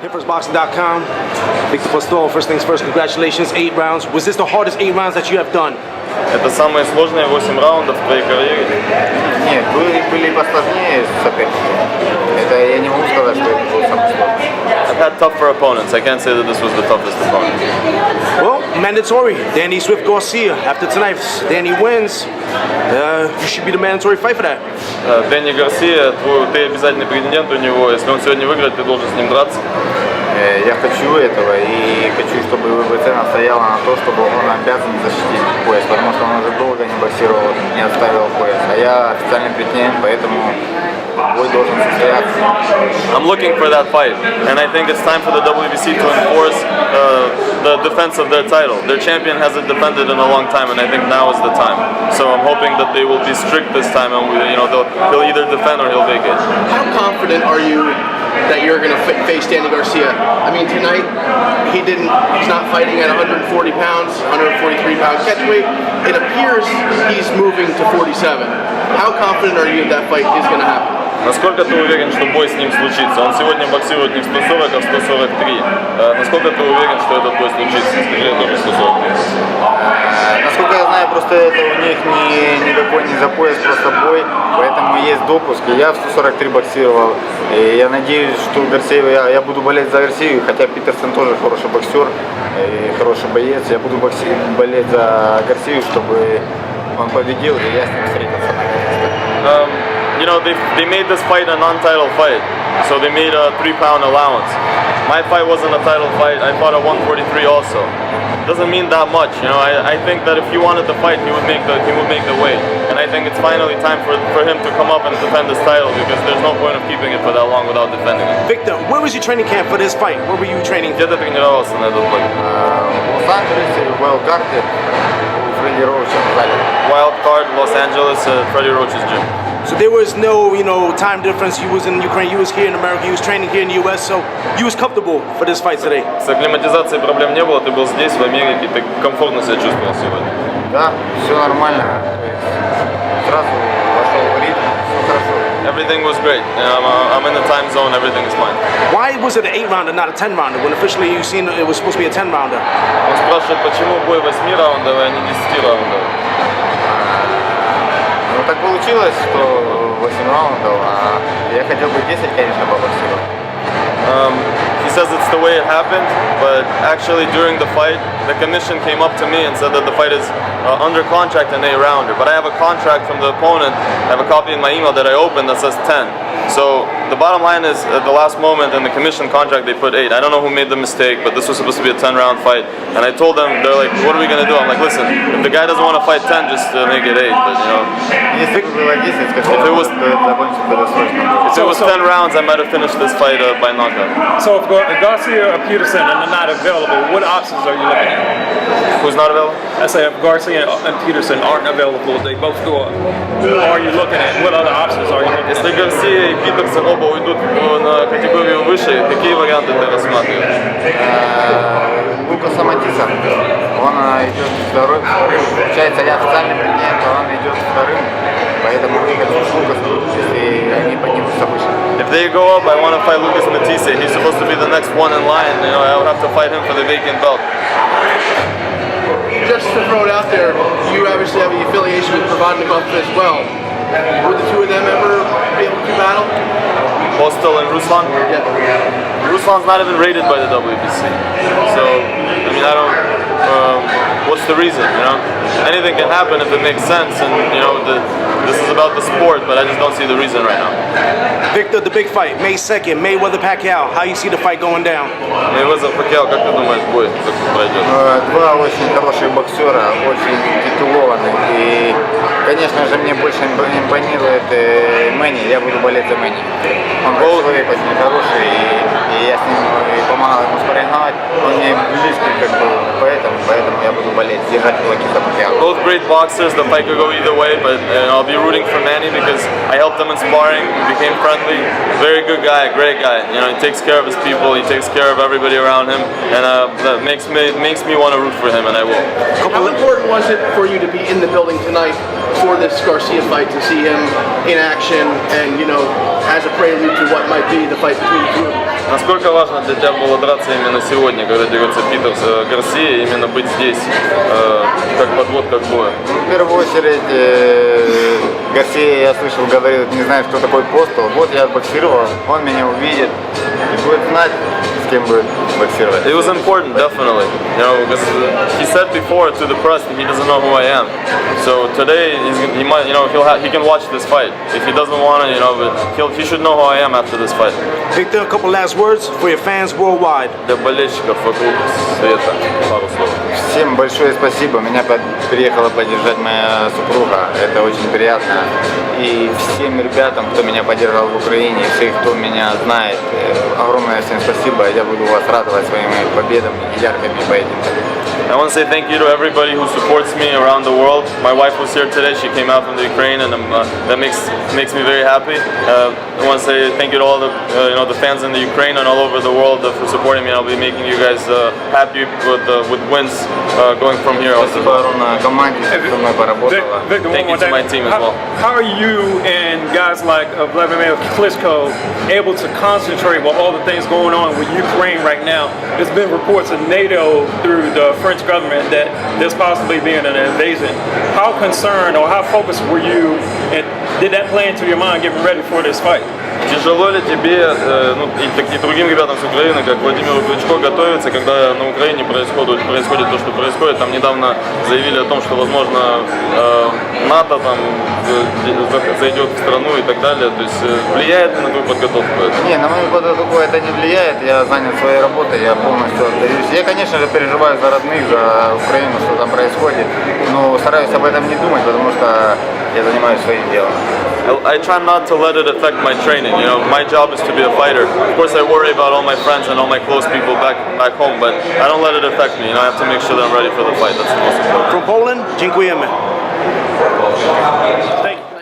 HitFirstBoxing.com. Viktor Postol, first things first, congratulations, 8 rounds. Was this the hardest 8 rounds that you have done? Это самые сложные 8 раундов в твоей карьере? Нет, были посложнее соперники. Это я не могу сказать, что это было самое сложное. I've had tougher opponents. I can't say that this was the toughest opponent. Well, mandatory. Danny Swift Garcia. After tonight, Danny wins. You should be the mandatory fight for that. Дэнни Гарсия, ты обязательный претендент у него. Если он сегодня выиграет, ты должен с ним драться. Я хочу этого и хочу, чтобы ВБЦ настояла на то, чтобы он обязан защитить пояс, потому что он уже долго не боксировал, не отставил пояс. А я официальный претендент, поэтому бой должен состояться. I'm looking for that fight, and I think it's time for the WBC to enforce the defense of their title. Their champion hasn't defended in a long time, and I think now is the time. So I'm hoping that they will be strict this time, and he'll either defend or he'll vacate. How confident are you that you're going to face Danny Garcia? I mean, tonight he's not fighting at 140 pounds, 143 pounds catchweight. It appears he's moving to 47. How confident are you that fight is going to happen? Насколько ты уверен, что бой с ним случится? Он сегодня боксирует не в 140, а в 143. Насколько ты уверен, что этот бой случится? Скажи, я тоже 143. Насколько я знаю, просто это у них никакой не за пояс, просто бой, поэтому есть допуск. И я в 143 боксировал, и я надеюсь, что Гарсию, я буду болеть за Гарсию, хотя Питерсон тоже хороший боксер и хороший боец. Я буду болеть за Гарсию, чтобы он победил, и я с ним встретился наконец-то. They made this fight a non-title fight, so they made a 3-pound allowance. My fight wasn't a title fight. I fought at 143 also. Doesn't mean that much, I think that if he wanted the fight, he would make the weight, and I think it's finally time for him to come up and defend his title, because there's no point of keeping it for that long without defending it. Victor, where was your training camp for this fight? Where were you training? Где ты тренировался на этот бой? В Лос-Анджелесе, в Уайлдкарте, у Фредди Роуча в зале. Wildcard, Los Angeles, Freddie Roach's gym. So there was no, time difference. You was in Ukraine, you was here in America, you was training here in the US, so you was comfortable for this fight today. С акклиматизацией проблем не было, ты был здесь, в Америке, ты комфортно себя чувствовал сегодня? Да, все нормально. Сразу вошел в ритм, все хорошо. Everything was great. I'm in the time zone, everything is fine. Why was it an 8-rounder, not a 10-rounder, when officially you seen it was supposed to be a 10-rounder? Он спрашивает, почему бой 8-раундовый, а не 10-раундовый? Ну так получилось, что 8 раундов, а я хотел бы 10, конечно, побоксировать. He says it's the way it happened, but actually during the fight, the commission came up to me and said that the fight is under contract an 8-rounder. But I have a contract from the opponent, I have a copy in my email that I opened that says 10. So the bottom line is, at the last moment in the commission contract they put 8. I don't know who made the mistake, but this was supposed to be a 10-round fight. And I told them, they're like, what are we going to do? I'm like, listen, if the guy doesn't want to fight 10, just make it 8. But Если бы было 10, скажи, if it was 10 rounds, I might have finished this fight by knockout. So if Garcia or Peterson are not available, what options are you looking at? Who's not available? I say if Garcia and Peterson aren't available, they both go up. Who are you looking at? What other options are you looking at? Если Гарсия и Питерсон оба уйдут на категорию выше, какие варианты ты рассматриваешь? Лукаса Матиса, он идет второй. Получается, я официальный претендент, а он идет вторым. Поэтому я хочу с Лукасом, если они поднимутся выше. If they go up, I want to fight Lucas Matisse. He's supposed to be the next one in line. I would have to fight him for the vacant belt. Just to throw it out there, you obviously have an affiliation with Provodnikov as well. Would the two of them ever be able to battle? Postol and Ruslan? Yeah. Ruslan's not even rated by the WBC. So, I don't... what's the reason, Anything can happen if it makes sense, and, this is about the sport, but I just don't see the reason right now. Victor, the big fight, May 2nd, Mayweather-Pacquiao. How you see the fight going down? Mayweather-Pacquiao, как ты думаешь, бой пройдет? Два очень хороших боксера, очень титулованных. И, конечно же, мне больше импонирует Мэнни. Я буду болеть за Мэнни. Он человек очень хороший, и я с ним помогал ему спарринговать. Он мне близкий, поэтому я буду болеть, держать кулаки за Пакьяо. Both great boxers. The fight could go either way, but I'll be rooting for Manny because I helped him in sparring. We became friendly. Very good guy, great guy. He takes care of his people. He takes care of everybody around him, and that makes me want to root for him, and I will. How important was it for you to be in the building tonight for this Garcia fight to see him in action and, you know, as a prelude to what might be the fight between the two of them? Насколько важно для тебя было драться именно сегодня, когда дерется Питер с Гарсией, именно быть здесь, как подводка к бою? В первую очередь, Гарсия, я слышал, говорил, не знает, кто такой Постол. Вот я боксировал, он меня увидит и будет знать, с кем будет боксировать. It was important, definitely. You know, because he said before to the press that he doesn't know who I am. So today he might, you know, he can watch this fight. If he doesn't want to, you know, but he should know who I am after this fight. Victor, a couple last words for your fans worldwide. Для болельщиков вокруг света пару слов. Всем большое спасибо. Меня приехала поддержать моя супруга. Это очень приятно. И всем ребятам, кто меня поддержал в Украине, всех, кто меня знает, огромное всем спасибо. Я буду вас радовать своими победами и яркими поединками. I want to say thank you to everybody who supports me around the world. My wife was here today. She came out from the Ukraine, and that makes me very happy. I want to say thank you to all the you know, the fans in the Ukraine and all over the world for supporting me. I'll be making you guys happy with wins going from here. Спасибо огромное команде, кто мной поработала. Victor, Thank you to my team as well. How are you and guys like Vladimir Klitschko able to concentrate with all the things going on with Ukraine right now? There's been reports of NATO through the French government that there's possibly being an invasion. How concerned or how focused were you, and did that play into your mind getting ready for this fight? Тяжело ли тебе, и другим ребятам с Украины, как Владимиру Кличко, готовиться, когда на Украине происходит то, что происходит? Там недавно заявили о том, что, возможно, НАТО там зайдет в страну и так далее. То есть влияет ли на твою подготовку это? Не, на мою подготовку это не влияет. Я занят своей работой, я полностью отдаюсь. Я, конечно же, переживаю за родных, за Украину, что там происходит, но стараюсь об этом не думать, потому что я занимаюсь своим делом. I try not to let it affect my training. You know, my job is to be a fighter. Of course, I worry about all my friends and all my close people back home, but I don't let it affect me. You know, I have to make sure that I'm ready for the fight. That's the most important. From Poland, dziękujemy. Thank you.